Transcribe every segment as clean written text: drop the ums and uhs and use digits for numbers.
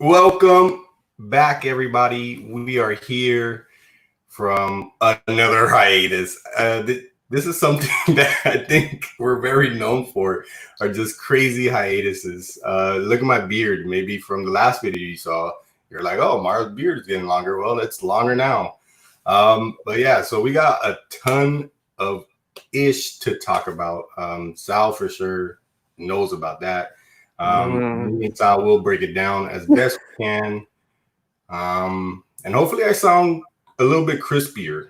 Welcome back, everybody. We are here from another hiatus. This is something that I think we're very known for, are just crazy hiatuses. Look at my beard. Maybe from the last video you saw, you're like, oh, Mara's beard is getting longer. Well, it's longer now. But yeah, so we got a ton of ish to talk about. Sal for sure knows about that. Me and Sal will break it down as best we can. And hopefully I sound a little bit crispier.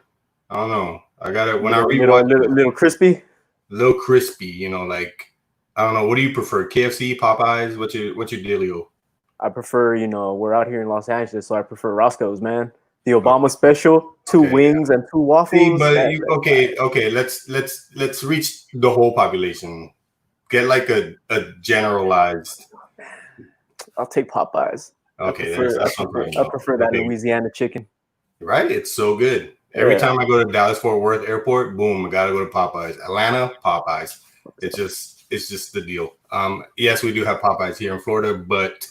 I don't know. I got it when I rewatch little crispy. A little crispy, like I don't know. What do you prefer? KFC, Popeyes? What's your dealio? I prefer, we're out here in Los Angeles, so I prefer Roscoe's, man. The Obama special, two wings and two waffles. See, but okay. Let's reach the whole population. Get like a generalized. I'll take Popeyes. Okay, I prefer that Louisiana chicken. Right, it's so good. Every time I go to Dallas-Fort Worth Airport, boom, I gotta go to Popeyes. Atlanta, Popeyes. It's just the deal. Yes, we do have Popeyes here in Florida, but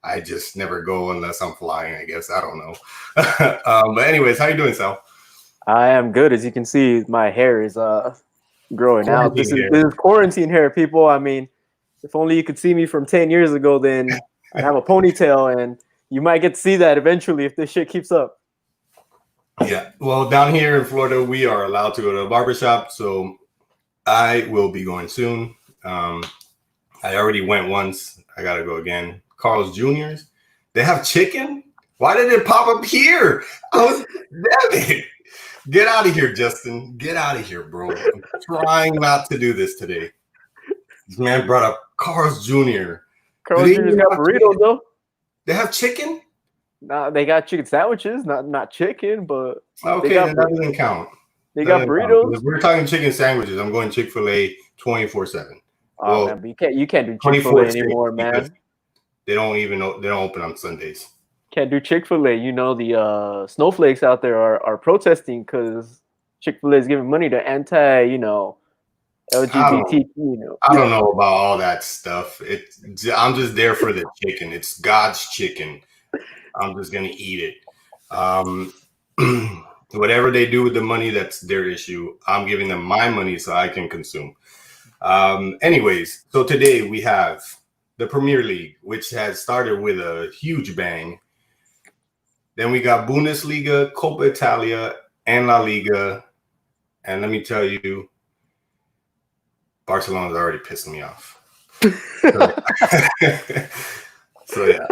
I just never go unless I'm flying. I guess I don't know. But anyways, how you doing, Sal? I am good. As you can see, my hair is growing out. This is quarantine hair, people. I mean, if only you could see me from 10 years ago, then I'd have a ponytail, and you might get to see that eventually if this shit keeps up. Yeah, well, down here in Florida, we are allowed to go to a barbershop, so I will be going soon. I already went once. I gotta go again. Carl's Jr.'s. They have chicken? Why did it pop up here? Damn it. Get out of here, Justin. Get out of here, bro. I'm trying not to do this today. This man brought up Carl's Jr. Carl's Jr.'s got burritos, though. They have chicken? No, they got chicken sandwiches, not chicken, but okay, that doesn't count. They got burritos. If we're talking chicken sandwiches, I'm going Chick-fil-A 24/7. Oh, man, but you can't do Chick-fil-A anymore, man. They don't open on Sundays. Can't do Chick-fil-A. The snowflakes out there are protesting because Chick-fil-A is giving money to LGBT. I don't know about all that stuff. I'm just there for the chicken. It's God's chicken. I'm just gonna eat it. Whatever they do with the money, that's their issue. I'm giving them my money so I can consume. Anyways, so today we have the Premier League, which has started with a huge bang. Then we got Bundesliga, Coppa Italia, and La Liga. And let me tell you, Barcelona's already pissed me off. So yeah.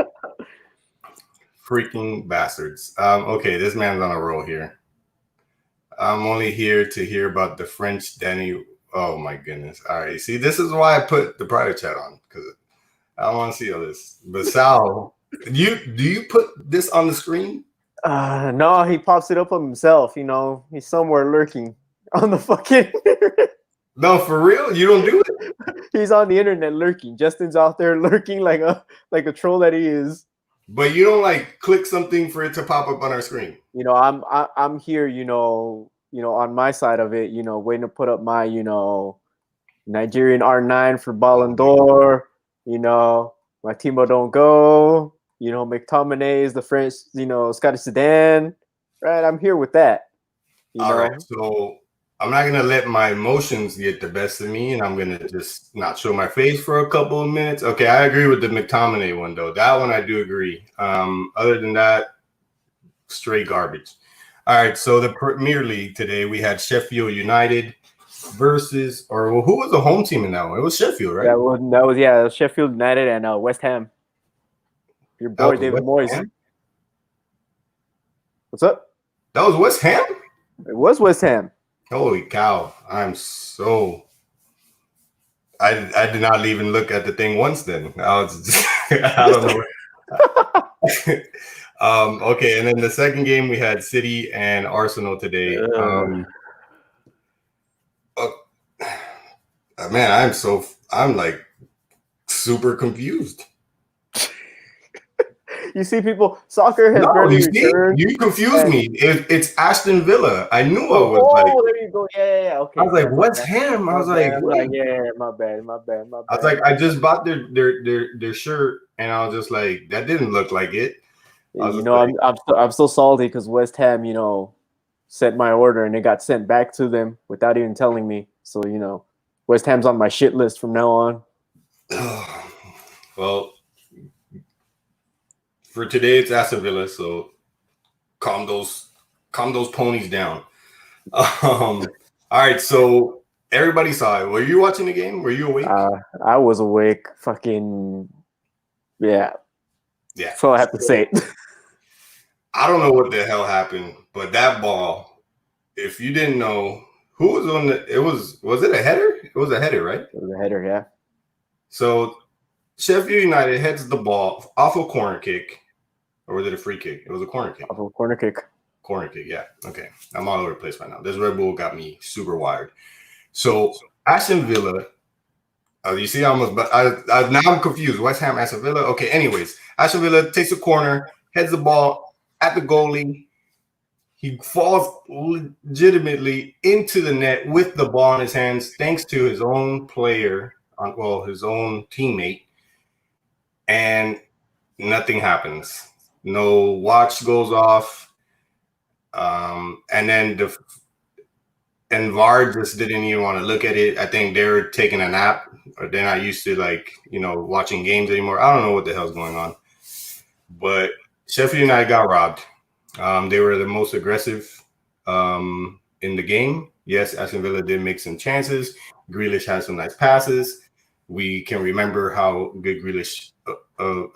Freaking bastards. Okay, this man's on a roll here. I'm only here to hear about the French Danny. Oh my goodness. All right. See, this is why I put the private chat on, because I don't want to see all this. But Sal, do you put this on the screen? No, he pops it up on himself. He's somewhere lurking on the fucking No, for real? You don't do it? He's on the internet lurking. Justin's out there lurking like a troll that he is. But you don't click something for it to pop up on our screen. I'm here, on my side of it, waiting to put up my, Nigerian R9 for Ballon d'Or, my Timo don't go, McTominay is the French, Scottish Sedan, right? I'm here with that. All right, so I'm not going to let my emotions get the best of me, and I'm going to just not show my face for a couple of minutes. Okay, I agree with the McTominay one, though. That one I do agree. Other than that, straight garbage. All right, so the Premier League today, we had Sheffield United versus, who was the home team in that one? It was Sheffield, right? That was Sheffield United and West Ham. Your boy, David Moyes. Ham? What's up? That was West Ham? It was West Ham. Holy cow. I did not even look at the thing once then. I was just, I don't know. Okay, and then the second game we had City and Arsenal today. Man, I'm like super confused. You see, people, soccer has barely returned. You confused me. It's Aston Villa. I knew I was there you go. Yeah. Okay. I was like, West Ham. I was like, yeah, my bad. I was like, I just bought their shirt and I was just like, that didn't look like it. I was You just know, like, I'm so salty because West Ham, you know, sent my order and it got sent back to them without even telling me. So, you know, West Ham's on my shit list from now on. well, for today it's Aston Villa, so calm those ponies down. All right, so everybody saw it. Were you watching the game? Were you awake? I was awake. Fucking yeah. Yeah. So I have to say it. I don't know what the hell happened, but that ball, if you didn't know who was on it was it a header? It was a header, right? It was a header, yeah. So Sheffield United heads the ball off a corner kick. Or was it a free kick? It was a corner kick. Off a corner kick. Corner kick, yeah. Okay. I'm all over the place right now. This Red Bull got me super wired. So Aston Villa, you see almost, but now I'm confused. West Ham, Aston Villa. Okay, anyways. Aston Villa takes a corner, heads the ball at the goalie. He falls legitimately into the net with the ball in his hands, thanks to his own player, his own teammate, and nothing happens. No watch goes off, and then VAR just didn't even want to look at it. I think they're taking a nap, or they're not used to watching games anymore. I don't know what the hell's going on, but Sheffield United got robbed. They were the most aggressive in the game. Yes, Aston Villa did make some chances. Grealish had some nice passes. We can remember how good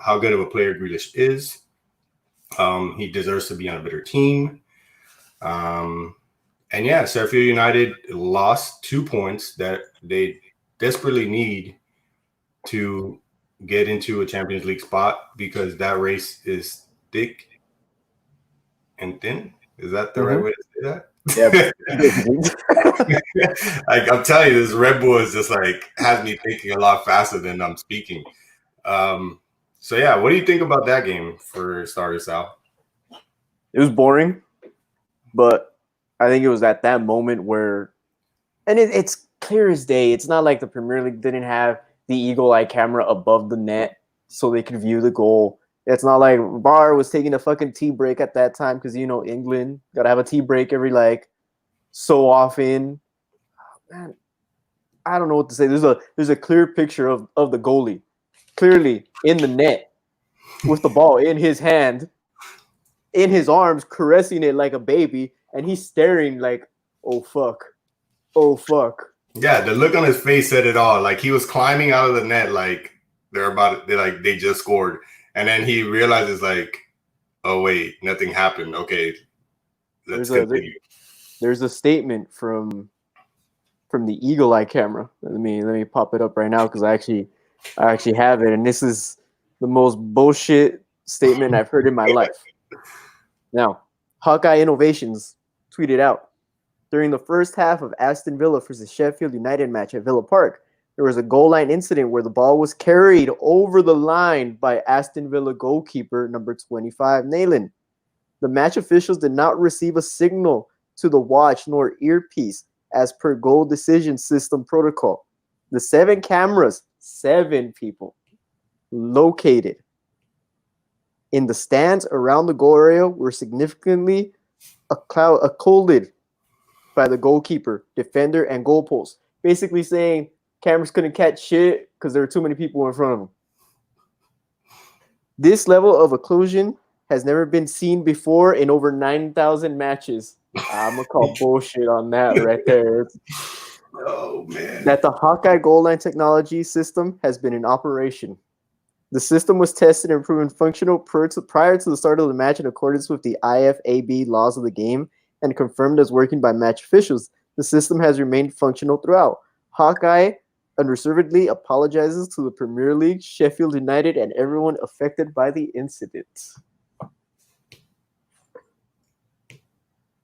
how good of a player Grealish is. He deserves to be on a better team. And yeah, Sheffield United lost 2 points that they desperately need to get into a Champions League spot, because that race is thick and thin. Is that the right way to say that? Yeah. I'm telling you, this Red Bull is just has me thinking a lot faster than I'm speaking. So yeah, what do you think about that game for starters, Sal? It was boring, but I think it was at that moment where, and it's clear as day. It's not like the Premier League didn't have the eagle eye camera above the net so they could view the goal. It's not like VAR was taking a fucking tea break at that time, because you know England gotta have a tea break every so often. Oh, man, I don't know what to say. There's a clear picture of the goalie clearly in the net with the ball in his hand, in his arms, caressing it like a baby, and he's staring like, oh fuck. Oh fuck. Yeah, the look on his face said it all. Like, he was climbing out of the net like they just scored. And then he realizes oh wait, nothing happened. Okay, let's continue. There's a statement from the eagle eye camera. Let me pop it up right now, because I actually have it, and this is the most bullshit statement I've heard in my life. Now, Hawkeye Innovations tweeted out, during the first half of Aston Villa versus Sheffield United match at Villa Park, there was a goal line incident where the ball was carried over the line by Aston Villa goalkeeper number 25, Nayland. The match officials did not receive a signal to the watch nor earpiece as per goal decision system protocol. The 7 cameras, 7 people, located in the stands around the goal area were significantly occluded by the goalkeeper, defender, and goalpost. Basically saying cameras couldn't catch shit because there were too many people in front of them. This level of occlusion has never been seen before in over 9,000 matches. I'm going to call bullshit on that right there. Oh, man. That the Hawkeye goal line technology system has been in operation. The system was tested and proven functional prior to the start of the match in accordance with the IFAB laws of the game, and confirmed as working by match officials. The system has remained functional throughout. Hawkeye unreservedly apologizes to the Premier League, Sheffield United, and everyone affected by the incident.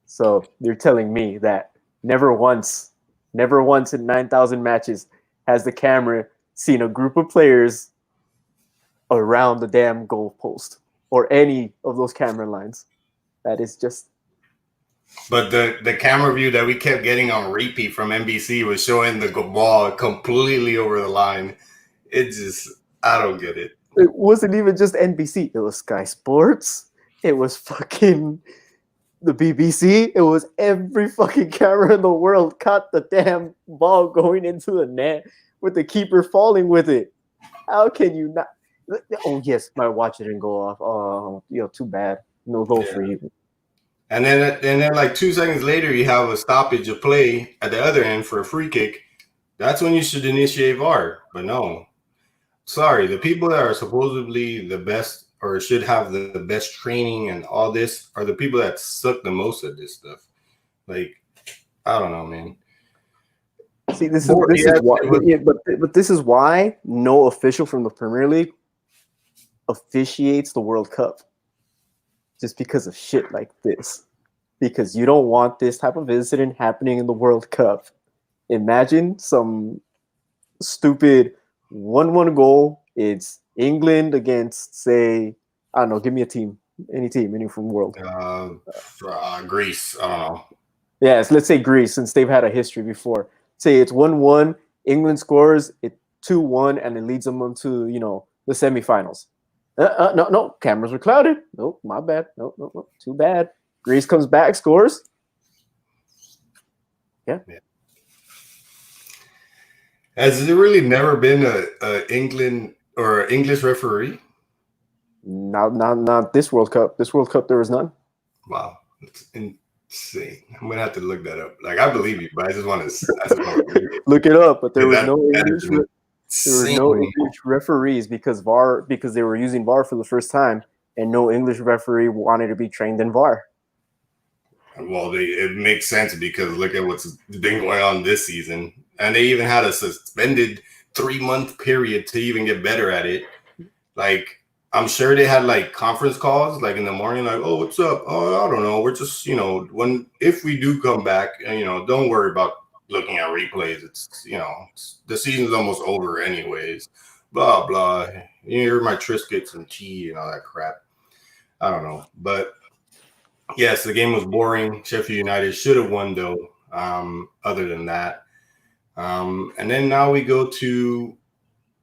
So they're telling me that never once in 9,000 matches has the camera seen a group of players around the damn goal post or any of those camera lines. That is just... But the camera view that we kept getting on repeat from NBC was showing the ball completely over the line. It just, I don't get it. It wasn't even just NBC. It was Sky Sports. It was fucking the BBC. It was every fucking camera in the world caught the damn ball going into the net with the keeper falling with it. How can you not? Oh yes, my watch didn't go off. Oh, too bad. No goal for you. And then like 2 seconds later, you have a stoppage of play at the other end for a free kick. That's when you should initiate VAR. But no, sorry, the people that are supposedly the best or should have the best training and all this are the people that suck the most at this stuff. Like, I don't know, man. See, this is why, but this is why no official from the Premier League officiates the World Cup. Just because of shit like this. Because you don't want this type of incident happening in the World Cup. Imagine some stupid 1-1 goal. It's England against, say, I don't know, give me a team. Any from the world. Greece, I don't know. Yes, let's say Greece, since they've had a history before. Say it's 1-1, England scores, it 2-1, and it leads them onto, the semifinals. No, cameras were clouded. Nope, my bad. Nope, too bad. Greece comes back, scores. Yeah. Has there really never been a England or English referee? Not this World Cup. This World Cup, there was none. Wow, it's insane. I'm gonna have to look that up. Like, I believe you, but I just want to look it up. But there was no English. There were no English referees because they were using VAR for the first time, and no English referee wanted to be trained in VAR. Well, it makes sense because look at what's been going on this season, and they even had a suspended 3-month period to even get better at it. Like, I'm sure they had like conference calls, like in the morning, like, "Oh, what's up? Oh, I don't know. We're just, if we do come back, don't worry about looking at replays. It's, the season's almost over anyways. Blah, blah. You're my Triscuits and tea and all that crap." I don't know. But yes, the game was boring. Sheffield United should have won, though, other than that. And then now we go to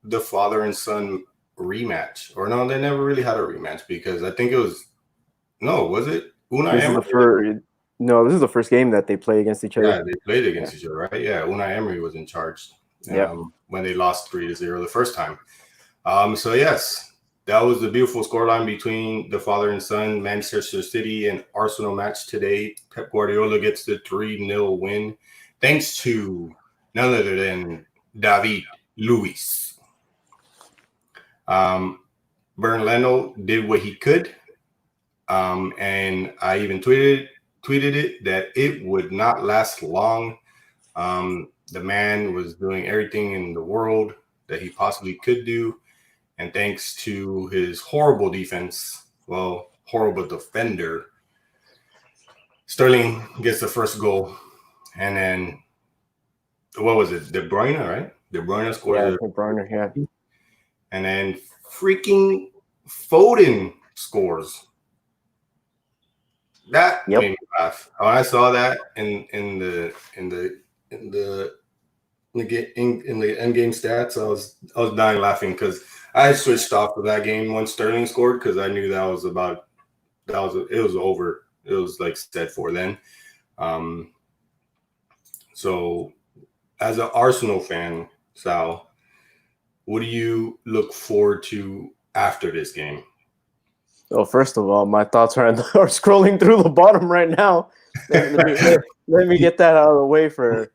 the father and son rematch. Or no, they never really had a rematch because I think it was – no, was it? This is the first game that they play against each other. Yeah, they played against each other, right? Yeah, Unai Emery was in charge when they lost 3-0 the first time. So, yes, that was the beautiful scoreline between the father and son, Manchester City and Arsenal match today. Pep Guardiola gets the 3-0 win thanks to none other than David Luiz. Bernardo did what he could, and I even tweeted it that it would not last long. The man was doing everything in the world that he possibly could do, and thanks to his horrible defense, horrible defender, Sterling gets the first goal, and then what was it? De Bruyne, right? De Bruyne scored. Yeah, De Bruyne, yeah. And then freaking Foden scores. That made me laugh. When I saw that in the end game stats, I was dying laughing because I switched off of that game when Sterling scored because I knew it was over. It was like set for then. So as an Arsenal fan, Sal, what do you look forward to after this game? Well, first of all, my thoughts are scrolling through the bottom right now. Let me get that out of the way for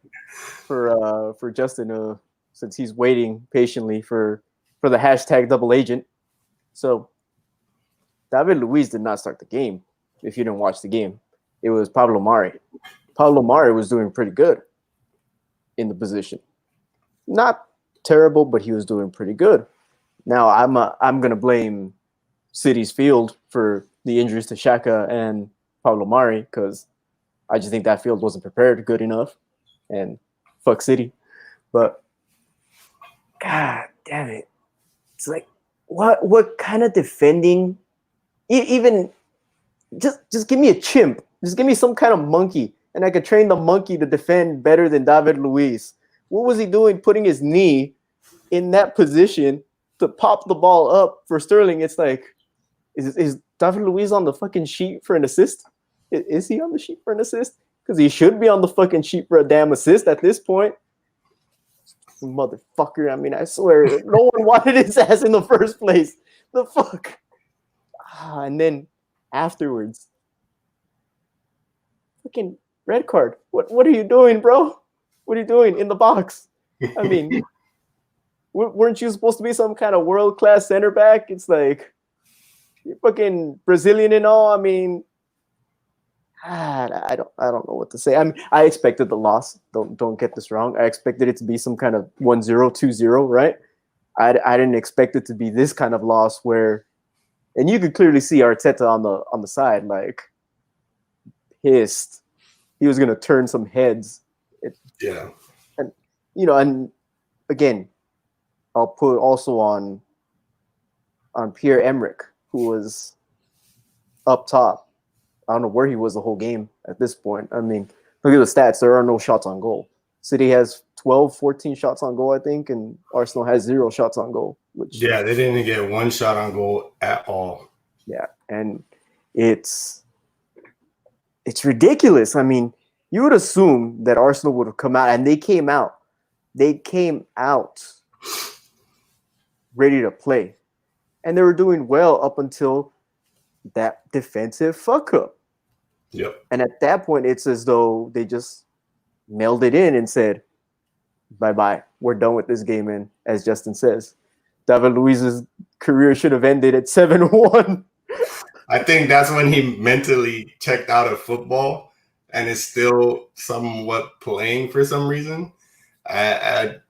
Justin, since he's waiting patiently for the hashtag double agent. So, David Luiz did not start the game. If you didn't watch the game, it was Pablo Mari. Pablo Mari was doing pretty good in the position. Not terrible, but he was doing pretty good. Now, I'm gonna blame City's field for the injuries to Xhaka and Pablo Mari because I just think that field wasn't prepared good enough, and fuck City. But God damn it, it's like what kind of defending? Even just give me a chimp, just give me some kind of monkey, and I could train the monkey to defend better than David Luiz. What was he doing, putting his knee in that position to pop the ball up for Sterling. It's like, is David Luiz on the fucking sheet for an assist? Is he on the sheet for an assist? Because he should be on the fucking sheet for a damn assist at this point. Motherfucker. I mean, I swear, no one wanted his ass in the first place. The fuck? And then afterwards, fucking red card. What are you doing, bro? What are you doing in the box? I mean, weren't you supposed to be some kind of world-class center back? It's like, you're fucking Brazilian and all. I mean, I don't know what to say. I mean, I expected the loss. Don't get this wrong. I expected it to be some kind of 1-0, 2-0, right? I didn't expect it to be this kind of loss where, and you could clearly see Arteta on the side, like, pissed. He was gonna turn some heads. Yeah. And and again, I'll put also on Pierre-Emerick, who was up top. I don't know where he was the whole game at this point. I mean, look at the stats. There are no shots on goal. City has 12, 14 shots on goal, I think, and Arsenal has 0 shots on goal. Yeah, they didn't get 1 shot on goal at all. Yeah, and it's ridiculous. I mean, you would assume that Arsenal would have come out, and they came out. They came out ready to play. And they were doing well up until that defensive fuck up. Yep. And at that point, it's as though they just mailed it in and said, bye-bye. We're done with this game. And as Justin says, David Luiz's career should have ended at 7-1. I think that's when he mentally checked out of football and is still somewhat playing for some reason. Where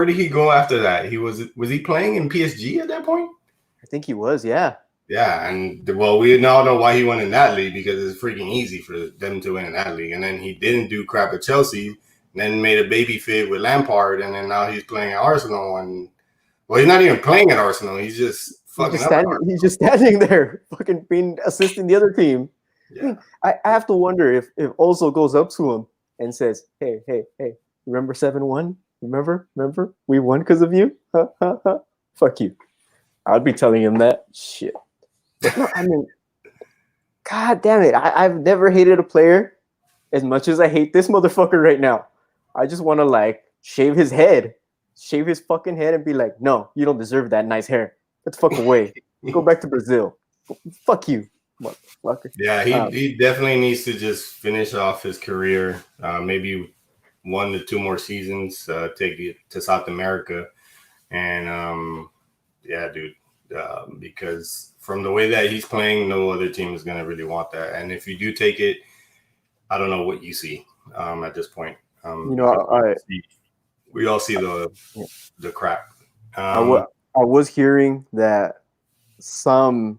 did he go after that? Was he playing in PSG at that point? I think he was, yeah. Yeah, and we now know why he went in that league, because it's freaking easy for them to win in that league. And then he didn't do crap at Chelsea, and then made a baby fit with Lampard, and then now he's playing at Arsenal. And he's not even playing at Arsenal. He's just fucking he's just standing there, fucking assisting the other team. Yeah. I have to wonder if Ozil goes up to him and says, hey, remember 7-1? Remember? We won because of you? Fuck you. I'd be telling him that. Shit. No, I mean, God damn it. I've never hated a player as much as I hate this motherfucker right now. I just want to, shave his fucking head and be like, no, you don't deserve that nice hair. Get the fuck away. Go back to Brazil. Fuck you, motherfucker. Yeah, he definitely needs to just finish off his career. Maybe 1 to 2 more seasons, take it to South America. And, yeah, dude, because from the way that he's playing, no other team is going to really want that. And if you do take it, I don't know what you see at this point. We all see the crap. I was hearing that some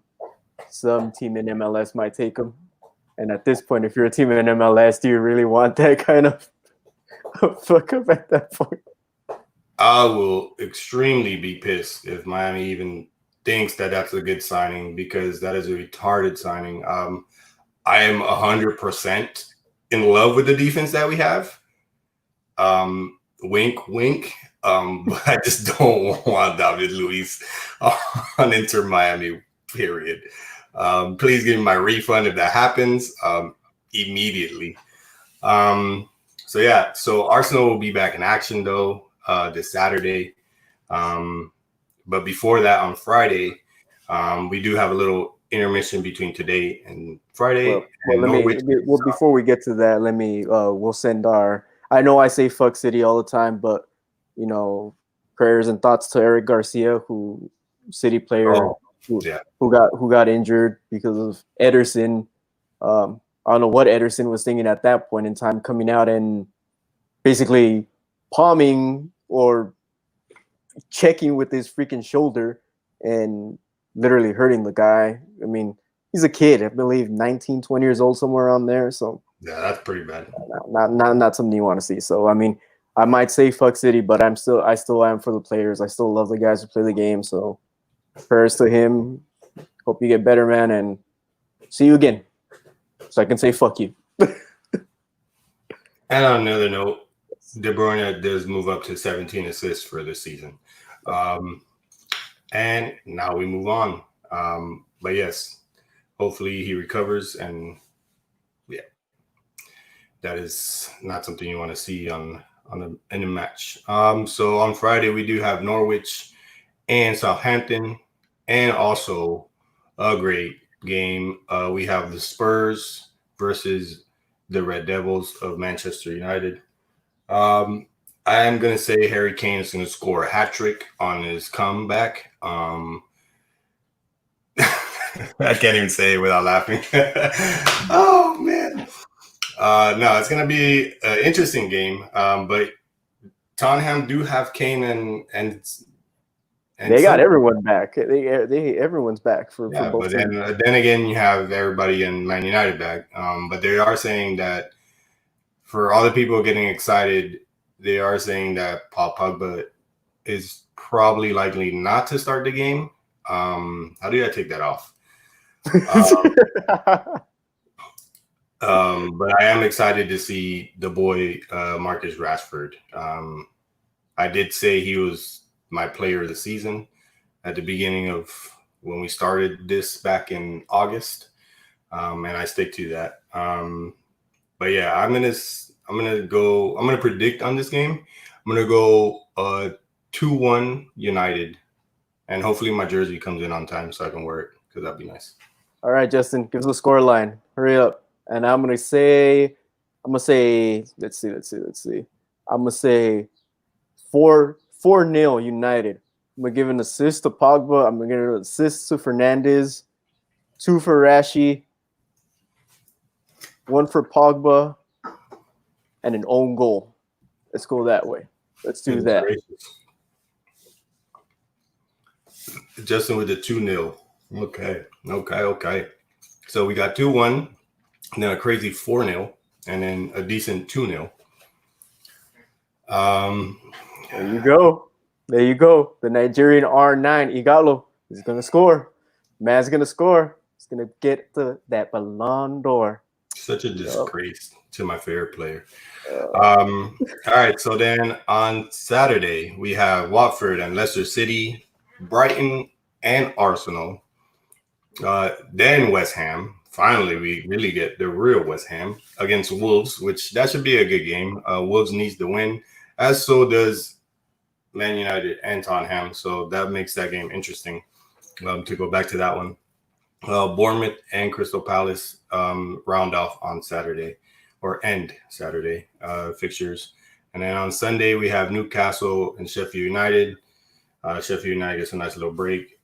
team in MLS might take him. And at this point, if you're a team in MLS, do you really want that kind of fuck up at that point? I will extremely be pissed if Miami even thinks that that's a good signing, because that is a retarded signing. I am 100% in love with the defense that we have. Wink, wink. But I just don't want David Luiz on Inter Miami, period. Please give me my refund if that happens immediately. So Arsenal will be back in action, though, this Saturday. But before that, on Friday, we do have a little intermission between today and Friday. Before we get to that, we'll send our. I know I say fuck City all the time, but prayers and thoughts to Eric Garcia, City player who got injured because of Ederson. I don't know what Ederson was thinking at that point in time, coming out and basically palming or checking with his freaking shoulder and literally hurting the guy. I mean, he's a kid, I believe 19, 20 years old, somewhere around there. So yeah, that's pretty bad. Not something you want to see. So I mean, I might say fuck City, but I still am for the players. I still love the guys who play the game. So prayers to him. Hope you get better, man, and see you again. So I can say fuck you. And on another note, De Bruyne does move up to 17 assists for this season. And now we move on. But yes, hopefully he recovers, and yeah, that is not something you want to see in a match. So on Friday we do have Norwich and Southampton, and also a great game. We have the Spurs versus the Red Devils of Manchester United. I am going to say Harry Kane is going to score a hat trick on his comeback. I can't even say it without laughing. Oh, man. No, it's going to be an interesting game. But Tottenham do have Kane and they got everyone back. They everyone's back for both but teams. Then again, you have everybody in Man United back. But they are saying that for all the people getting excited, they are saying that Paul Pogba is probably likely not to start the game. How do I take that off? But I am excited to see the boy Marcus Rashford. I did say he was my player of the season at the beginning of when we started this back in August, and I stick to that. But yeah, I'm gonna predict on this game. I'm gonna go 2-1 United, and hopefully my jersey comes in on time so I can wear it because that'd be nice. All right, Justin, give us the score line. Hurry up. And I'm gonna say, let's see. I'm gonna say 4-0 United. I'm gonna give an assist to Pogba. I'm gonna give an assist to Fernandes. 2 for Rashi. 1 for Pogba. And an own goal. Let's go that way. Let's do that. Gracious. Justin with the 2-0. Okay. So we got 2-1, and then a crazy 4-0, and then a decent 2-0. There you go. The Nigerian R9, Igalo, is going to score. Man's going to score. He's going to get that Ballon d'Or. Such a disgrace to my favorite player. All right, so then on Saturday, we have Watford and Leicester City, Brighton and Arsenal. Then West Ham. Finally, we really get the real West Ham against Wolves, which that should be a good game. Wolves needs to win, as so does Man United and Tottenham. So that makes that game interesting to go back to that one. Bournemouth and Crystal Palace round off on Saturday or end Saturday fixtures. And then on Sunday, we have Newcastle and Sheffield United. Sheffield United gets a nice little break.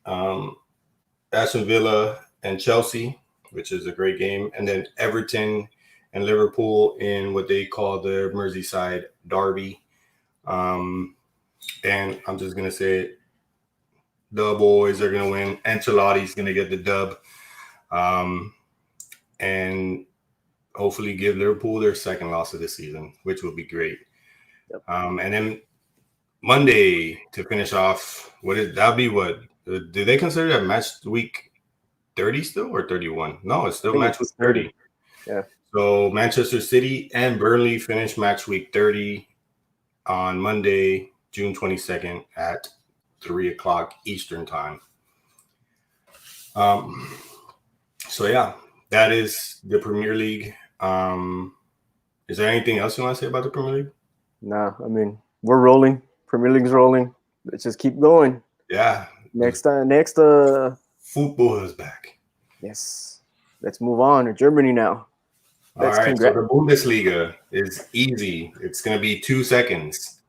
Aston Villa and Chelsea, which is a great game. And then Everton and Liverpool in what they call the Merseyside Derby. And I'm just going to say it. The boys are going to win. Ancelotti's going to get the dub. And hopefully give Liverpool their second loss of the season, which will be great. Yep. And then Monday to finish off, that'll be what? Do they consider that match week 30 still or 31? No, it's still match week 30. Yeah. So Manchester City and Burnley finish match week 30 on Monday, June 22nd at 3:00 Eastern time. So yeah, that is the Premier League. Is there anything else you want to say about the Premier League? Nah, I mean, we're rolling. Premier League's rolling. Let's just keep going. Yeah. Next football is back. Yes. Let's move on to Germany now. All right, so the Bundesliga is easy. It's going to be 2 seconds.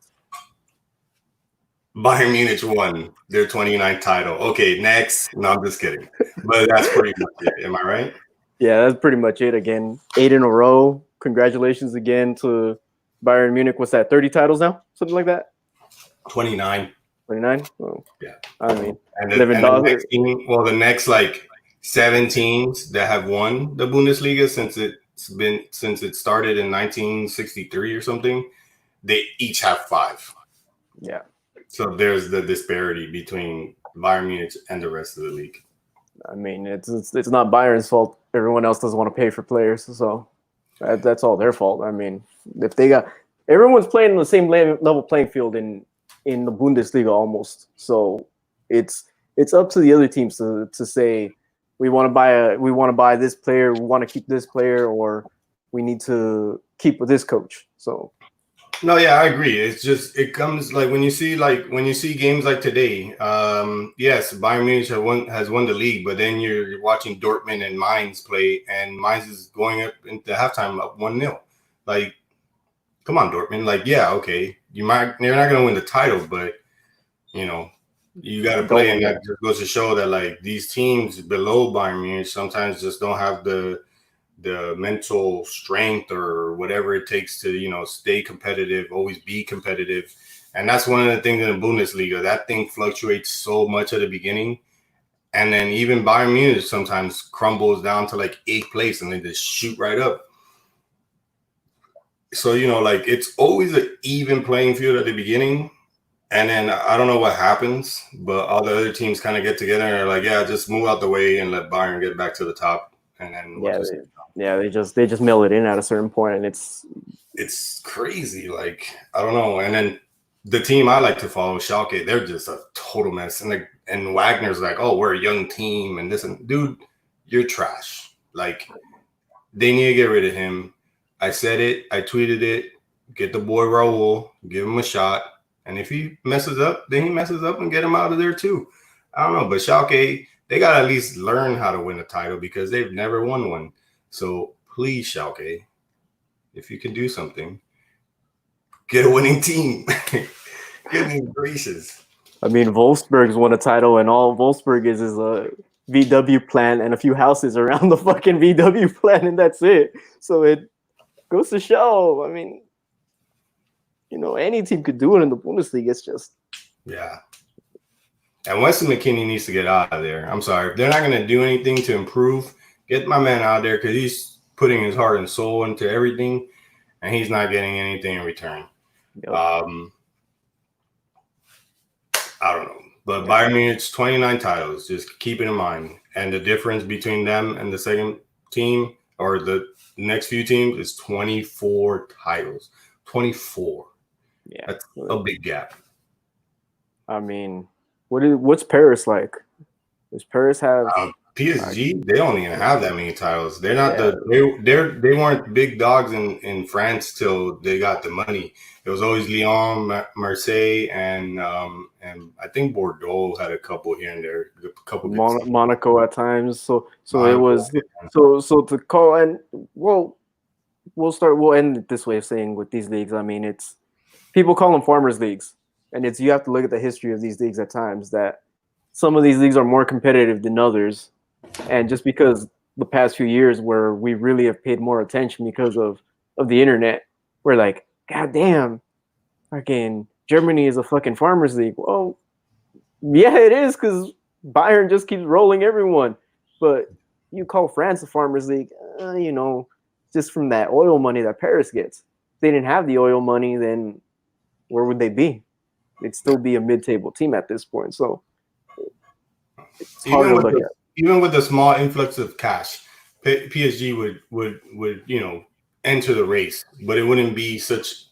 Bayern Munich won their 29th title. Okay, next. No, I'm just kidding. But that's pretty much it. Am I right? Yeah, that's pretty much it. Again, 8 in a row. Congratulations again to Bayern Munich. What's that, 30 titles now? Something like that? 29. 29? Oh, yeah. I mean, the next like 7 teams that have won the Bundesliga since it started in 1963 or something, they each have 5. Yeah. So there's the disparity between Bayern Munich and the rest of the league. I mean, it's not Bayern's fault. Everyone else doesn't want to pay for players, so that's all their fault. I mean, if they got everyone's playing on the same level playing field in in the Bundesliga almost. So it's up to the other teams to say we want to buy this player, we want to keep this player, or we need to keep with this coach. So no, yeah, I agree. It's just it comes like when you see games like today. Yes, Bayern Munich has won the league, but then you're watching Dortmund and Mainz play, and Mainz is going up into halftime up 1-0. Like, come on, Dortmund. Like, yeah, okay, you're not going to win the title, but you know you got to play, and that just goes to show that like these teams below Bayern Munich sometimes just don't have the mental strength or whatever it takes to, stay competitive, always be competitive. And that's one of the things in the Bundesliga. That thing fluctuates so much at the beginning. And then even Bayern Munich sometimes crumbles down to like 8th place and they just shoot right up. So, like it's always an even playing field at the beginning. And then I don't know what happens, but all the other teams kind of get together and are like, yeah, just move out the way and let Bayern get back to the top. And then they just mill it in at a certain point, and it's crazy. Like, I don't know. And then the team I like to follow, Schalke, they're just a total mess. And Wagner's like, oh, we're a young team and this, and dude, you're trash. Like, they need to get rid of him. I said it, I tweeted it. Get the boy Raul, give him a shot. And if he messes up, then he messes up and get him out of there too. I don't know, but Schalke, they got to at least learn how to win a title because they've never won one. So please, Schalke, if you can do something, get a winning team. Goodness gracious. I mean, Wolfsburg's won a title, and all Wolfsburg is a VW plant and a few houses around the fucking VW plant, and that's it. So it goes to show, I mean, any team could do it in the Bundesliga. It's just... Yeah. And Weston McKennie needs to get out of there. I'm sorry. If they're not going to do anything to improve, get my man out of there because he's putting his heart and soul into everything, and he's not getting anything in return. Yep. I don't know. But Bayern Munich's 29 titles, just keep it in mind. And the difference between them and the second team or the next few teams is 24 titles. 24. Yeah. That's a big gap. I mean, what's Paris like? Does Paris have PSG? They don't even have that many titles. They're not they weren't big dogs in France till they got the money. It was always Lyon, Marseille, and I think Bordeaux had a couple here and there. A couple Monaco at times. So Monaco, it was so to call, and we'll end it this way of saying with these leagues. I mean, it's people call them farmers leagues, and you have to look at the history of these leagues at times that some of these leagues are more competitive than others. And just because the past few years where we really have paid more attention because of the internet, we're like, God damn, fucking Germany is a fucking farmers league. Well, yeah, it is because Bayern just keeps rolling everyone. But you call France a farmers league, just from that oil money that Paris gets. If they didn't have the oil money, then where would they be? They'd still be a mid-table team at this point. So it's hard to look at. Even with a small influx of cash, PSG would enter the race, but it wouldn't be such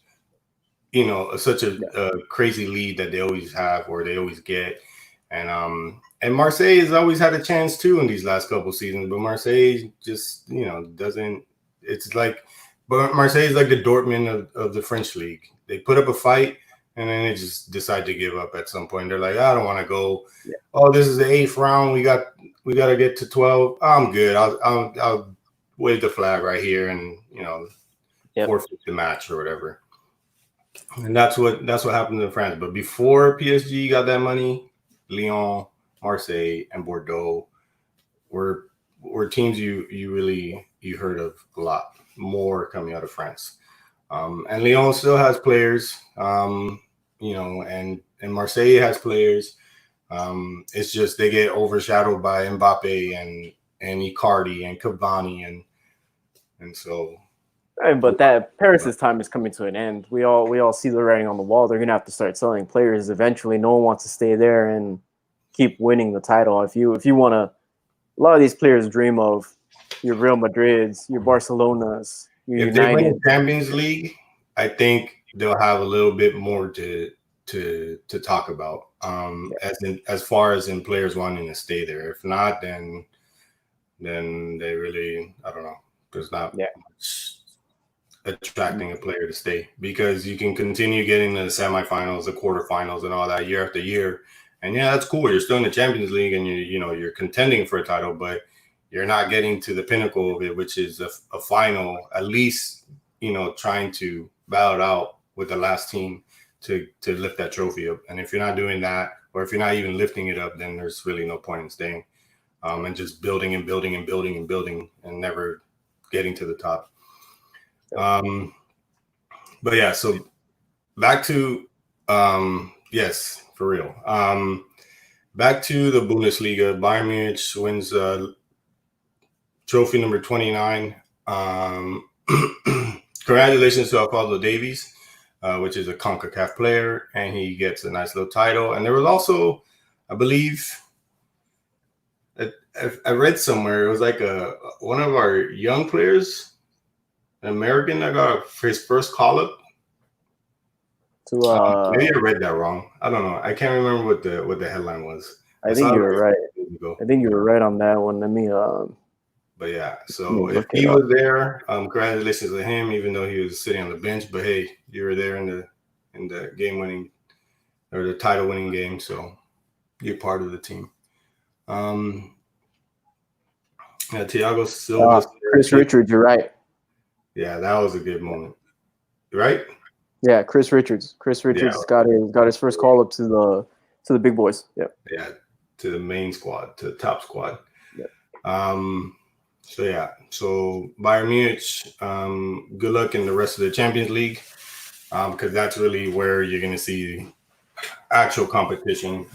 a crazy lead that they always have or they always get. And Marseille has always had a chance too in these last couple seasons, but Marseille just doesn't. It's like, but Marseille is like the Dortmund of the French league. They put up a fight. And then they just decide to give up at some point. They're like, I don't want to go. Yeah. Oh, this is the 8th round. We got to get to 12. I'm good. I'll wave the flag right here and forfeit the match or whatever. And that's what happened in France. But before PSG got that money, Lyon, Marseille, and Bordeaux were teams you heard of a lot more coming out of France. And Lyon still has players. And Marseille has players. It's just they get overshadowed by Mbappe and Icardi and Cavani and so. But that Paris's time is coming to an end. We all see the writing on the wall. They're gonna have to start selling players eventually. No one wants to stay there and keep winning the title. If you want to, a lot of these players dream of your Real Madrids, your Barcelonas, your United. If they win the Champions League, I think they'll have a little bit more to to talk about. As far as in players wanting to stay there. If not, then they really, I don't know. There's not much attracting a player to stay, because you can continue getting the semifinals, the quarterfinals, and all that year after year. And yeah, that's cool. You're still in the Champions League, and you're contending for a title, but you're not getting to the pinnacle of it, which is a final. At least trying to battle it out with the last team to lift that trophy up. And if you're not doing that, or if you're not even lifting it up, then there's really no point in staying. And just building and building and building and building and never getting to the top. But yeah, so back to yes, for real. Back to the Bundesliga. Bayern Munich wins trophy number 29. Congratulations to Alfonso Davies, which is a CONCACAF player, and he gets a nice little title. And there was also, I believe, I read somewhere, it was like one of our young players, an American, that got his first call up. Maybe I read that wrong. I don't know. I can't remember what the headline was. I think you were right. I think you were right on that one. Let me. But yeah, so if he was there, congratulations to him, even though he was sitting on the bench. But hey, you were there in the game-winning or the title-winning game, so you're part of the team. Thiago Silva. Chris Richards, you're right. Yeah, that was a good moment. Right? Yeah, Chris Richards. Got his first call up to the big boys. Yep. Yeah, to the main squad, to the top squad. Yep. So Bayern Munich, good luck in the rest of the Champions League, because that's really where you're going to see actual competition.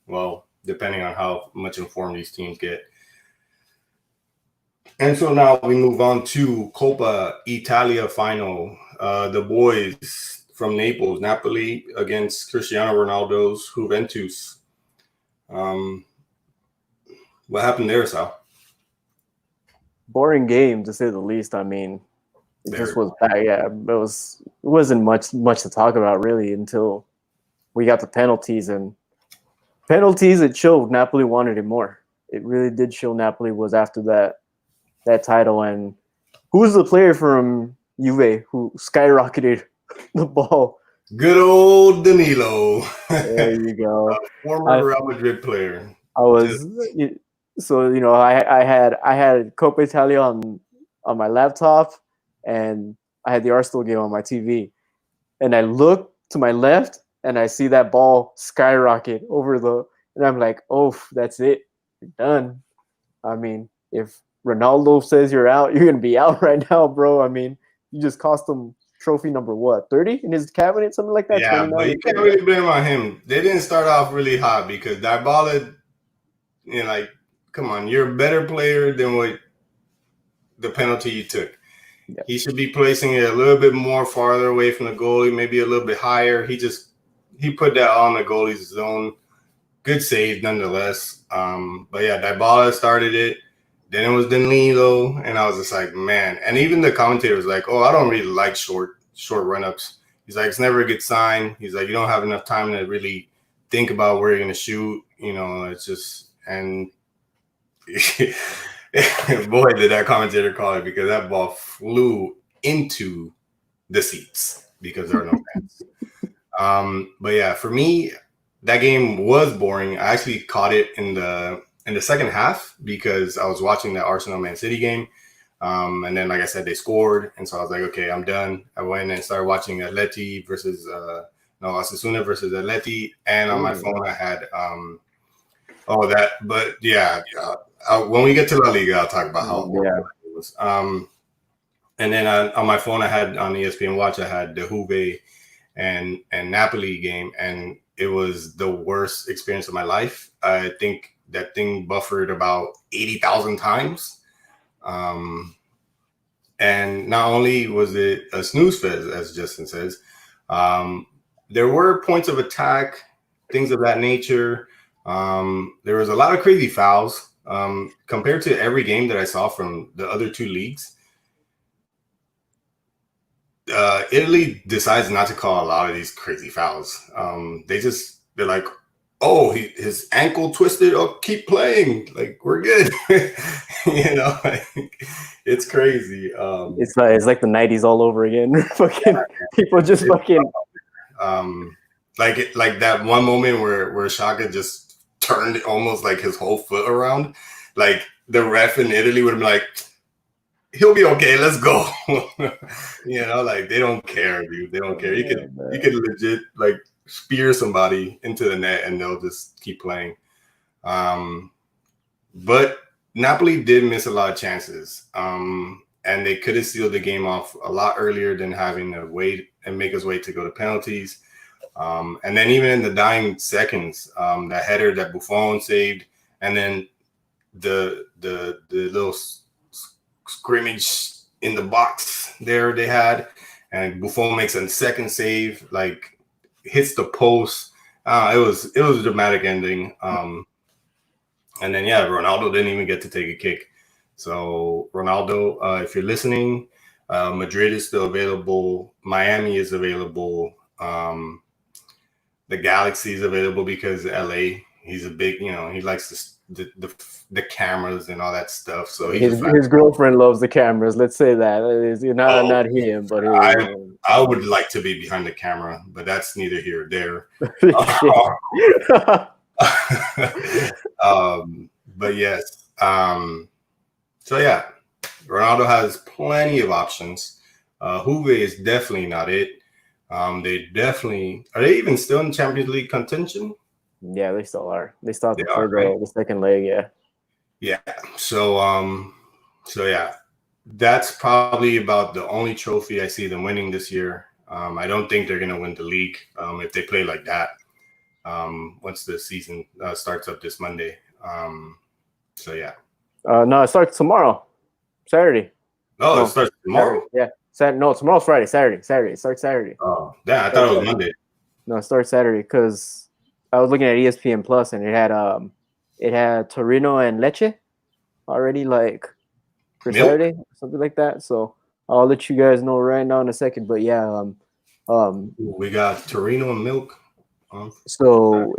Well, depending on how much informed these teams get. And so now we move on to Coppa Italia final. The boys from Naples, Napoli against Cristiano Ronaldo's Juventus. What happened there, Sal? Boring game, to say the least. I mean, it just was bad. Yeah, it wasn't much to talk about really until we got the penalties. And penalties, it showed Napoli wanted it more. It really did show Napoli was after that title. And who's the player from Juve who skyrocketed the ball? Good old Danilo. There you go. Former Real Madrid player. I had Coppa Italia on my laptop, and I had the Arsenal game on my TV. And I look to my left, and I see that ball skyrocket and I'm like, oh, that's it. You're done. I mean, if Ronaldo says you're out, you're gonna be out right now, bro. I mean, you just cost him trophy number 30 in his cabinet, something like that. Yeah, but you can't really blame on him. They didn't start off really hot because Dybala, come on, you're a better player than what the penalty you took. Yeah. He should be placing it a little bit more farther away from the goalie, maybe a little bit higher. He put that on the goalie's zone. Good save nonetheless. But yeah, Dybala started it. Then it was Danilo, and I was just like, man. And even the commentator was like, oh, I don't really like short run-ups. He's like, it's never a good sign. He's like, you don't have enough time to really think about where you're going to shoot. It's just – and boy, did that commentator call it, because that ball flew into the seats because there are no fans. But yeah, for me, that game was boring. I actually caught it in the second half because I was watching the Arsenal Man City game. And then, like I said, they scored. And so I was like, okay, I'm done. I went and started watching Atleti versus Osasuna versus Atleti. And on my phone, I had But yeah, when we get to La Liga, I'll talk about how horrible it was. And then on my phone, I had on ESPN Watch, I had the Juve and Napoli game. And it was the worst experience of my life. I think that thing buffered about 80,000 times. And not only was it a snooze fest, as Justin says, there were points of attack, things of that nature. There was a lot of crazy fouls compared to every game that I saw from the other two leagues. Italy decides not to call a lot of these crazy fouls. They're like, oh, his ankle twisted. Oh, keep playing. Like, we're good. Like, it's crazy. It's like the '90s all over again. Fucking people just fucking. Like that one moment where Shaka just turned almost like his whole foot around. Like the ref in Italy would have been like, he'll be okay. Let's go. Like they don't care, dude. They don't care. You could legit like spear somebody into the net and they'll just keep playing. But Napoli did miss a lot of chances. And they could have sealed the game off a lot earlier than having to wait and make us wait to go to penalties. And then even in the dying seconds, that header that Buffon saved, and then the little scrimmage in the box there they had, and Buffon makes a second save, like hits the post. It was a dramatic ending. And then Ronaldo didn't even get to take a kick. So Ronaldo, if you're listening, Madrid is still available. Miami is available. The Galaxy is available because LA. He's a big, he likes the cameras and all that stuff. So his girlfriend loves the cameras. Let's say that not him, but I would like to be behind the camera, but that's neither here or there. But yes. So yeah, Ronaldo has plenty of options. Juve is definitely not it. Are they even still in Champions League contention? Yeah, they still are. They still have the second leg, yeah. Yeah. So yeah, that's probably about the only trophy I see them winning this year. I don't think they're gonna win the league if they play like that. Once the season starts up this Monday. So yeah. No, it starts tomorrow, Saturday. Oh, it starts tomorrow. Saturday. Yeah, no, tomorrow's Friday. Saturday. It starts Saturday. Oh, yeah, I thought it was Monday. No, it starts Saturday because I was looking at ESPN Plus and it had Torino and Lecce already like for Saturday, something like that. So I'll let you guys know right now in a second. But yeah, we got Torino and Milk. So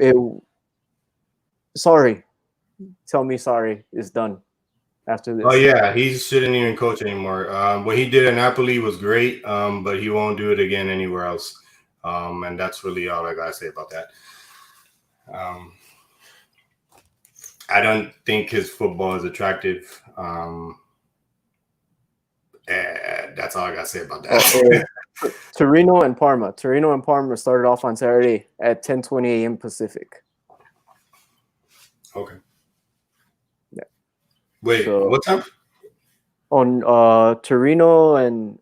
Tell Me Sorry is done after this. Oh yeah, he shouldn't even coach anymore. What he did at Napoli was great, but he won't do it again anywhere else. And that's really all I gotta say about that. I don't think his football is attractive. That's all I gotta say about that. Torino and Parma started off on Saturday at 10:20 a.m. Pacific. Okay. Yeah. Wait, what time? On Torino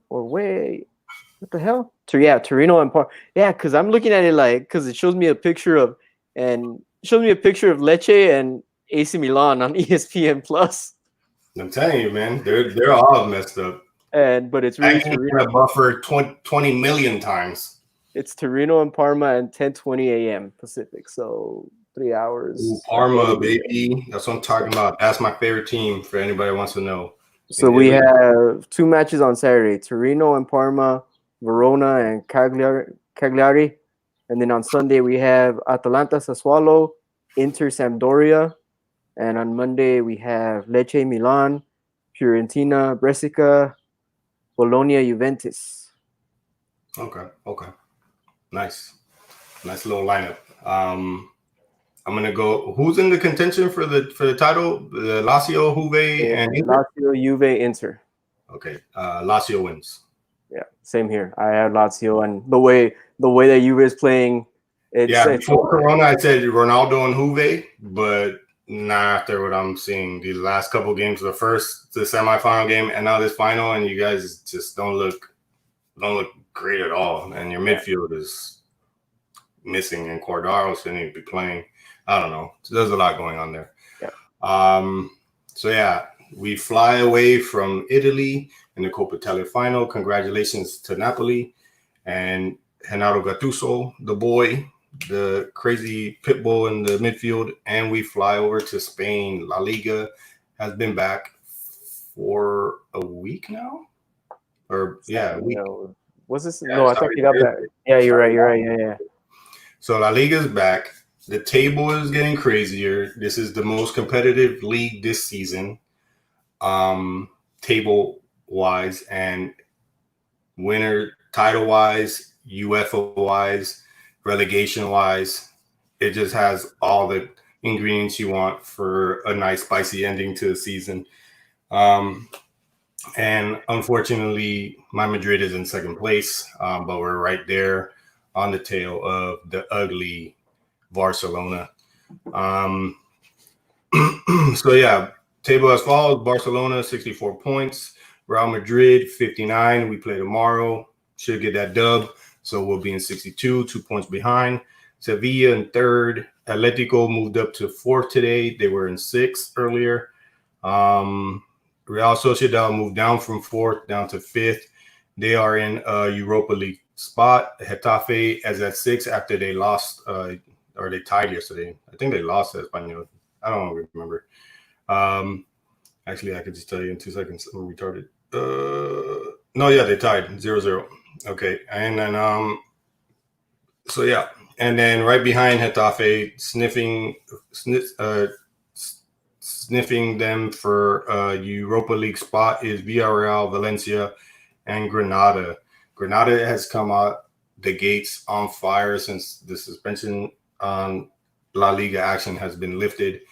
what the hell? Torino and Parma. Yeah, because I'm looking at it because it shows me a picture of Lecce and AC Milan on ESPN Plus. I'm telling you, man, they're all messed up. But it's really Torino buffer 20 million times. It's Torino and Parma at 10:20 a.m. Pacific, so 3 hours. Ooh, Parma, baby, that's what I'm talking about. That's my favorite team. For anybody who wants to know. So we have 2 matches on Saturday: Torino and Parma, Verona and Cagliari, and then on Sunday we have Atalanta Sassuolo, Inter Sampdoria, and on Monday we have Lecce Milan, Fiorentina Brescia, Bologna Juventus. Okay. Nice little lineup. I'm gonna go. Who's in the contention for the title? The Lazio, Juve, and Inter? Lazio, Juve, Inter. Okay, Lazio wins. Yeah, same here. I had Lazio, and the way that Juve is playing. Before Corona, I said Ronaldo and Juve, but not after what I'm seeing. The last couple games, the semifinal game, and now this final, and you guys just don't look great at all. And your midfield is missing, and Cordaro shouldn't be playing. I don't know. So there's a lot going on there. Yeah. So yeah, we fly away from Italy in the Coppa Italia final. Congratulations to Napoli and Renato Gattuso, the boy, the crazy pit bull in the midfield, and we fly over to Spain. La Liga has been back for a week now, a week. Was this? Yeah, No, I thought sorry. you got back. Yeah, you're right. You're right. Yeah. So La Liga is back. The table is getting crazier. This is the most competitive league this season, table wise and winner title wise, UEFA wise, relegation wise. It just has all the ingredients you want for a nice spicy ending to the season. And unfortunately, my Madrid is in second place, but we're right there on the tail of the ugly Barcelona. So yeah, table as follows: Barcelona 64 points, Real Madrid 59. We play tomorrow, should get that dub, so we'll be in 62, 2 points behind. Sevilla in third. Atletico moved up to fourth today. They were in sixth earlier. Real Sociedad moved down from fourth down to fifth. They are in a Europa League spot. Getafe is at six after they lost, or they tied yesterday. I think they lost to Espanyol. I don't remember. Actually, I could just tell you in 2 seconds. I'm retarded. No, yeah, they tied 0-0. Okay, and then so yeah, and then right behind Getafe, sniffing them for a Europa League spot is Villarreal, Valencia, and Granada. Granada has come out the gates on fire since the suspension on La Liga action has been lifted.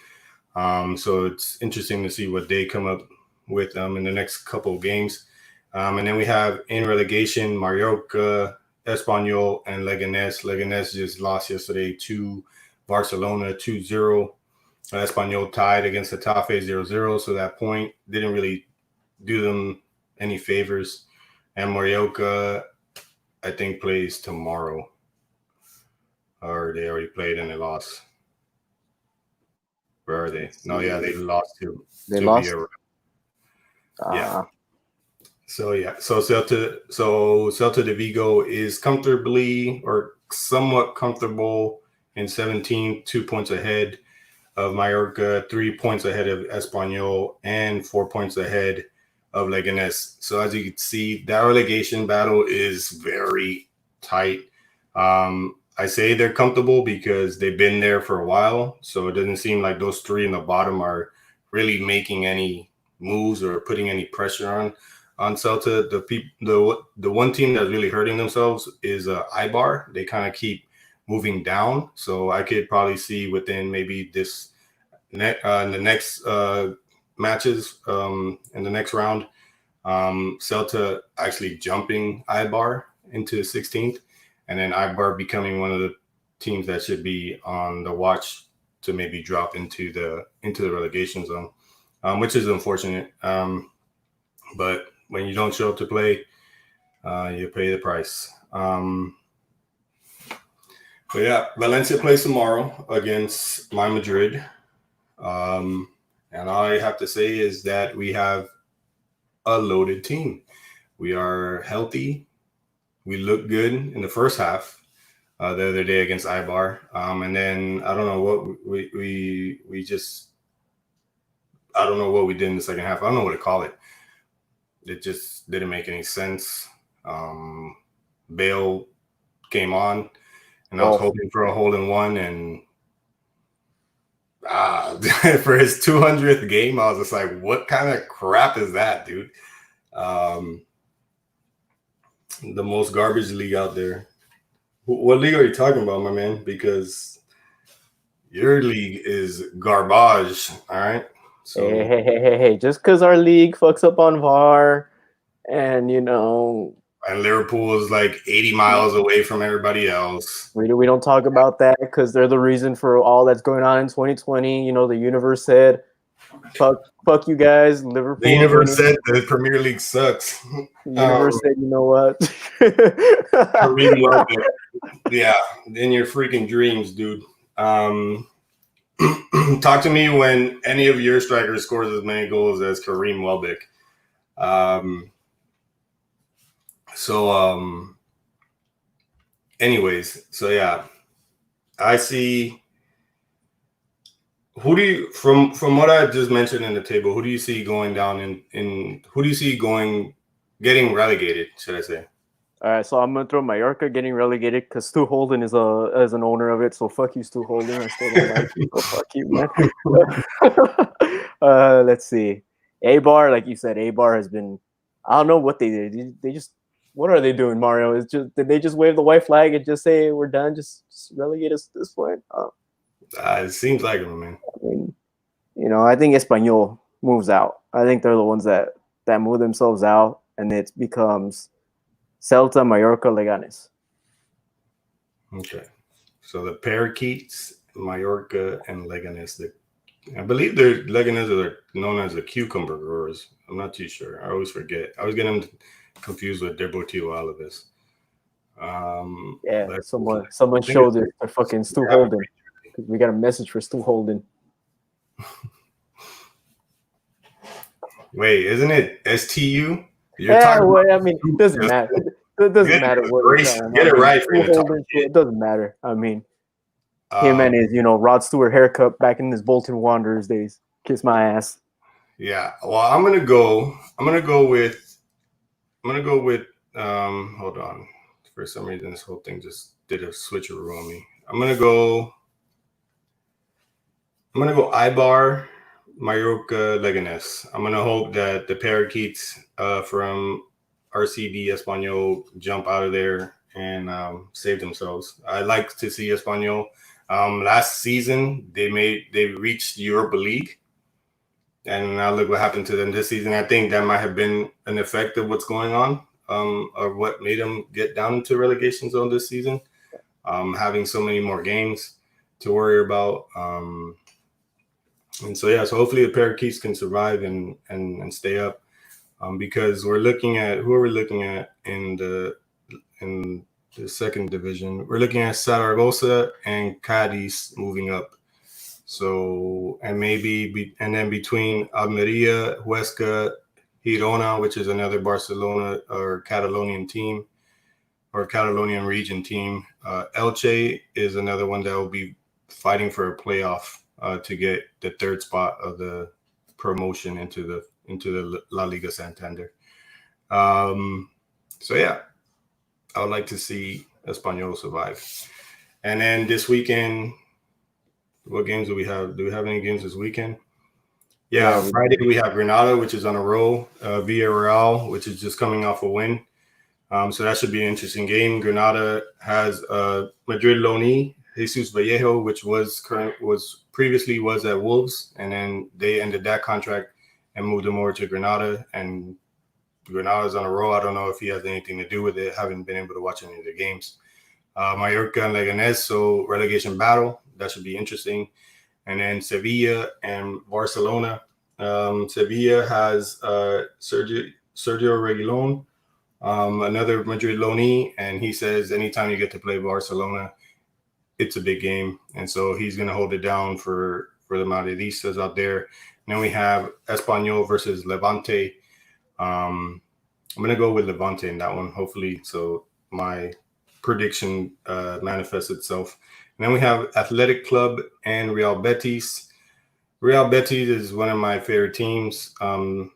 So it's interesting to see what they come up with in the next couple of games. And then we have in relegation, Mallorca, Espanyol, and Leganés. Leganés just lost yesterday to Barcelona 2-0. Espanyol tied against Getafe 0-0, so that point didn't really do them any favors. And Mallorca, I think, plays tomorrow. Or they already played and they lost. Where are they? No, yeah, they lost to Villarreal. Yeah. So Celta de Vigo is comfortably or somewhat comfortable in 17th, 2 points ahead of Mallorca, 3 points ahead of Espanyol, and 4 points ahead of Leganés. So as you can see, that relegation battle is very tight. I say they're comfortable because they've been there for a while. So it doesn't seem like those three in the bottom are really making any moves or putting any pressure on Celta. The one team that's really hurting themselves is Eibar. They kind of keep moving down. So I could probably see within maybe this in the next matches in the next round, Celta actually jumping Eibar into 16th, and then Eibar becoming one of the teams that should be on the watch to maybe drop into the relegation zone, which is unfortunate. But when you don't show up to play, you pay the price. But yeah, Valencia plays tomorrow against my Madrid. And all I have to say is that we have a loaded team. We are healthy. We look good in the first half the other day against Eibar. And then I don't know what we just I don't know what we did in the second half. I don't know what to call it. It just didn't make any sense. Bale came on, and I was hoping for a hole in one, and for his 200th game, I was just like, what kind of crap is that, dude? The most garbage league out there. What league are you talking about, my man? Because your league is garbage, all right? So hey, just because our league fucks up on VAR and, and Liverpool is like 80 miles away from everybody else. We don't talk about that because they're the reason for all that's going on in 2020. The universe said, fuck you guys, Liverpool. The universe said the Premier League sucks. The universe said, you know what? Kareem Welbeck. Yeah, in your freaking dreams, dude. Talk to me when any of your strikers scores as many goals as Kareem Welbeck. Anyways, so yeah, I see. Who do you from what I just mentioned in the table? Who do you see going down in who do you see getting relegated? Should I say? All right, so I'm gonna throw Mallorca getting relegated because Stu Holden is an owner of it. So fuck you, Stu Holden. I still don't like you. So fuck you, man. Let's see. A-Bar, like you said, A-Bar has been. I don't know what they did. They just. What are they doing, Mario? Is just did they just wave the white flag and just say we're done? Just relegate us at this point? It seems like it, man. I mean, I think Espanyol moves out. I think they're the ones that move themselves out, and it becomes Celta, Mallorca, Leganes. Okay. So the Parakeets, Mallorca, and Leganes. I believe they're Leganes are known as the cucumber growers. I'm not too sure. I always forget. I always get them confused with Deportivo Alaves. Yeah, someone showed their fucking Stu Holden. We got a message for Stu Holden. Wait, isn't it STU? Well, I mean, it doesn't matter. It doesn't matter what you're talking about. Get it right for It doesn't matter. I mean, him and his, Rod Stewart haircut back in his Bolton Wanderers days. Kiss my ass. Yeah. Well, I'm gonna go with. Hold on. For some reason, this whole thing just did a switcheroo on me. I'm gonna go Ibar, Mallorca, Leganes. I'm gonna hope that the Parakeets from RCD Espanyol jump out of there and save themselves. I like to see Espanyol. Last season they reached Europa League, and now look what happened to them this season. I think that might have been an effect of what's going on, or what made them get down into relegation zone this season. Having so many more games to worry about. And so hopefully the Parakeets can survive and stay up, because we're looking at who are we looking at in the second division. We're looking at Zaragoza and Cadiz moving up. So and then between Almeria, Huesca, Girona, which is another Barcelona or Catalonian team or Catalonian region team. Elche is another one that will be fighting for a playoff to get the third spot of the promotion into the La Liga Santander. So yeah, I would like to see Espanyol survive. And then this weekend, what games do we have? Do we have any games this weekend? Yeah, Friday we have Granada, which is on a roll. Villarreal, which is just coming off a win. So that should be an interesting game. Granada has Madrid loanee Jesus Vallejo, which was previously at Wolves, and then they ended that contract and moved him over to Granada. And Granada's on a roll. I don't know if he has anything to do with it. I haven't been able to watch any of the games. Mallorca and Leganés, so relegation battle. That should be interesting. And then Sevilla and Barcelona. Sevilla has Sergio Reguilon, another Madrid loanee, and he says anytime you get to play Barcelona, it's a big game, and so he's going to hold it down for the Madridistas out there. And then we have Espanyol versus Levante. I'm going to go with Levante in that one, hopefully, so my prediction manifests itself. And then we have Athletic Club and Real Betis. Real Betis is one of my favorite teams that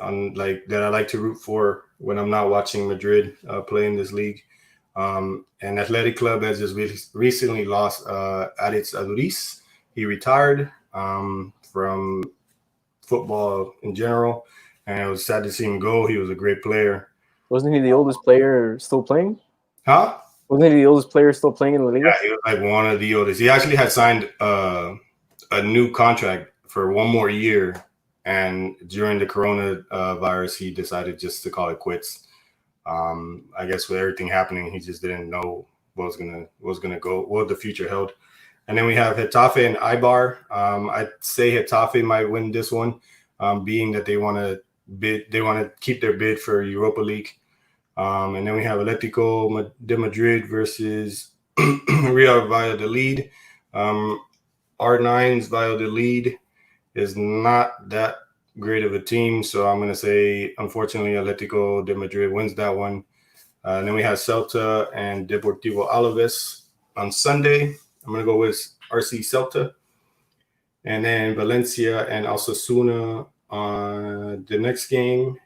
I like to root for when I'm not watching Madrid play in this league. And Athletic Club has just recently lost Aritz Aduriz. He retired from football in general, and it was sad to see him go. He was a great player. Wasn't he the oldest player still playing? Huh? Wasn't he the oldest player still playing in the Liga? Yeah, he was like one of the oldest. He actually had signed a new contract for one more year, and during the coronavirus, he decided just to call it quits. I guess with everything happening, he just didn't know what was gonna go, what the future held. And then we have Getafe and Ibar. I'd say Getafe might win this one, being that they want to keep their bid for Europa League. And then we have Atletico de Madrid versus Real Valladolid. R9's Valladolid is not that great of a team, so I'm going to say, unfortunately, Atletico de Madrid wins that one. And then we have Celta and Deportivo Alaves on Sunday. I'm going to go with RC Celta. And then Valencia and Osasuna on the next game.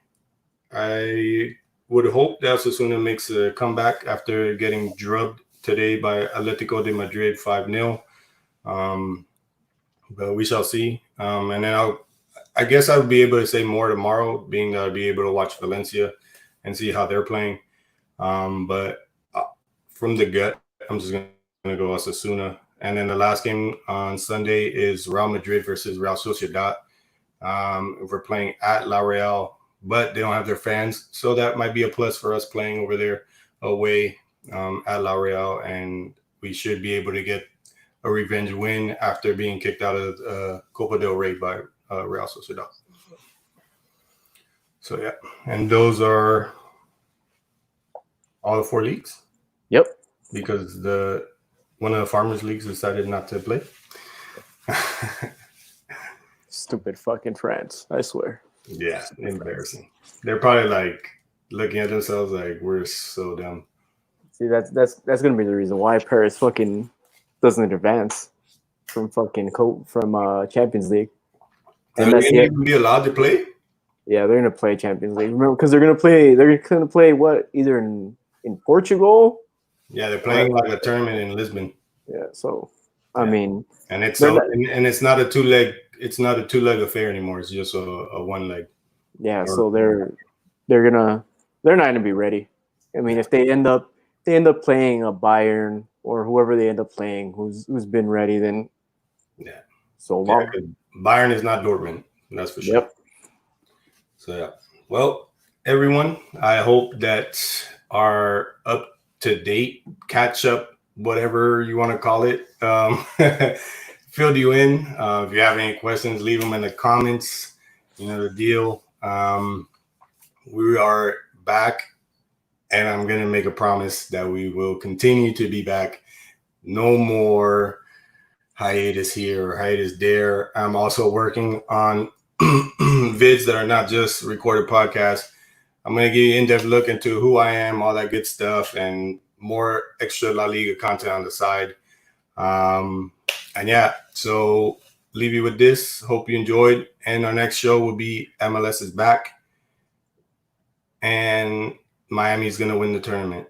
I would hope that Osasuna makes a comeback after getting drubbed today by Atletico de Madrid 5-0. But we shall see. And then I guess I'll be able to say more tomorrow, being that I'll be able to watch Valencia and see how they're playing. But from the gut, I'm just going to go Osasuna. And then the last game on Sunday is Real Madrid versus Real Sociedad. We're playing at La Real, but they don't have their fans. So that might be a plus for us playing over there away at La Real. And we should be able to get a revenge win after being kicked out of Copa del Rey by Real Sociedad. So, yeah. And those are all the 4 leagues? Yep. Because one of the Farmers Leagues decided not to play. Stupid fucking France, I swear. Yeah, embarrassing. They're probably like looking at themselves like we're so dumb. See, that's gonna be the reason why Paris fucking doesn't advance from fucking Champions League. And they're gonna even be allowed to play? Yeah, they're gonna play Champions League. Remember, because they're gonna play what, either in Portugal? Yeah, they're playing like a tournament in Lisbon. Yeah, so I mean, and it's not a two-leg affair anymore. It's just a one leg. Yeah, so they're not gonna be ready. I mean, if they end up playing a Bayern or whoever they end up playing who's been ready, then yeah, so long. Yeah, Bayern is not Dortmund, that's for sure. Yep. So yeah, well, everyone, I hope that our up-to-date catch-up, whatever you want to call it, filled you in. If you have any questions, leave them in the comments. You know the deal. We are back, and I'm going to make a promise that we will continue to be back. No more hiatus here or hiatus there. I'm also working on vids that are not just recorded podcasts. I'm going to give you an in-depth look into who I am, all that good stuff, and more extra La Liga content on the side. And yeah, so leave you with this. Hope you enjoyed. And our next show will be MLS is back. And Miami's going to win the tournament.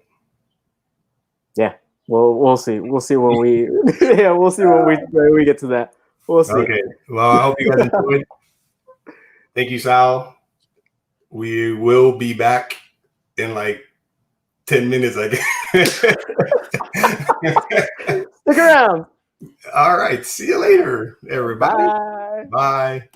Yeah. Well, we'll see. We'll see when we we'll see when we get to that. We'll see. Okay. Well, I hope you guys enjoyed. Thank you, Sal. We will be back in like 10 minutes, I guess. Stick around. All right. See you later, everybody. Bye. Bye.